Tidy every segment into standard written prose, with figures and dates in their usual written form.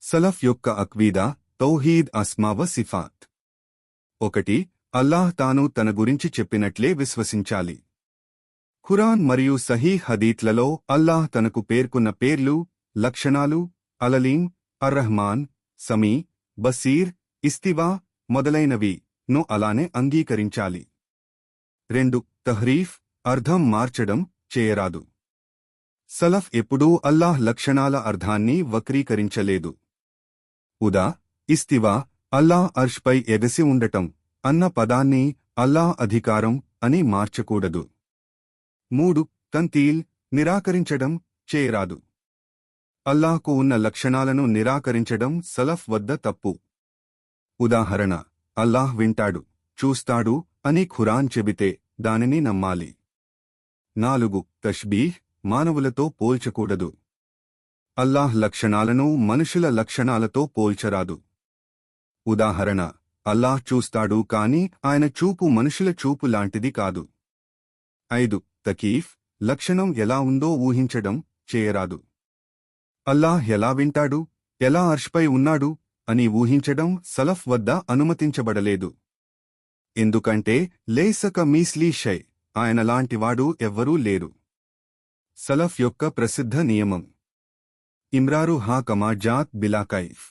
సలఫ్ యొక్క అక్వీదా తౌహీద్ అస్మా వ సిఫాత్. 1. అల్లాహ్ తాను తన గురించి చెప్పినట్లే విశ్వసించాలి. ఖురాన్ మరియు సహీహ్ హదీత్లలో అల్లాహ్ తనకు పేర్కొన్న పేర్లు, లక్షణాలు అలలీం, అర్రహ్మాన్, సమీ, బసీర్, ఇస్తివా మొదలైనవి ను అలానే అంగీకరించాలి. 2. తహ్రీఫ్ అర్థం మార్చడం చేయరాదు. సలఫ్ ఎప్పుడూ అల్లాహ్ లక్షణాల అర్థాన్ని వక్రీకరించలేదు. ఉదా ఇస్తివా అల్లాహ్ అర్ష్పై ఎగసి ఉండటం అన్న పదాన్ని అల్లాహ్ అధికారం అని మార్చకూడదు. 3. తంతీల్ నిరాకరించడం చేయరాదు. అల్లాహ్కు ఉన్న లక్షణాలను నిరాకరించడం సలఫ్ వద్ద తప్పు. ఉదాహరణ అల్లాహ్ వింటాడు, చూస్తాడు అని ఖురాన్ చెబితే దానిని నమ్మాలి. 4. తష్బీహ్ మానవులతో పోల్చకూడదు. అల్లాహ్ లక్షణాలను మనుషుల లక్షణాలతో పోల్చరాదు. ఉదాహరణ అల్లాహ్ చూస్తాడు కాని ఆయన చూపు మనుషుల చూపు లాంటిది కాదు. 5. తకీఫ్ లక్షణం ఎలా ఉందో ఊహించడం చేయరాదు. అల్లాహ్ ఎలా వింటాడు, ఎలా అర్ష్పై ఉన్నాడు అని ఊహించడం సలఫ్ వద్ద అనుమతించబడలేదు. ఎందుకంటే లేసక మీస్లీ షై ఆయనలాంటివాడు ఎవ్వరూ లేరు. సలఫ్ యొక్క ప్రసిద్ధ నియమం ఇమ్రారు హా కమా జాత్ బిలా కైఫ్.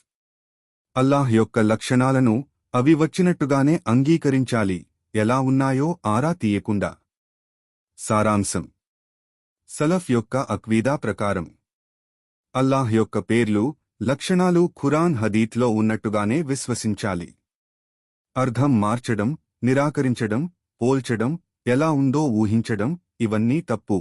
అల్లాహ్ యొక్క లక్షణాలను అవి వచ్చినట్టుగానే అంగీకరించాలి, ఎలా ఉన్నాయో ఆరా తీయకుండా. సారాంశం సలఫ్ యొక్క అక్వీదా ప్రకారం అల్లాహ్ యొక్క పేర్లు, లక్షణాలు ఖురాన్ హదీత్లో ఉన్నట్టుగానే విశ్వసించాలి. అర్థం మార్చడం, నిరాకరించడం, పోల్చడం, ఎలా ఉందో ఊహించడం ఇవన్నీ తప్పు.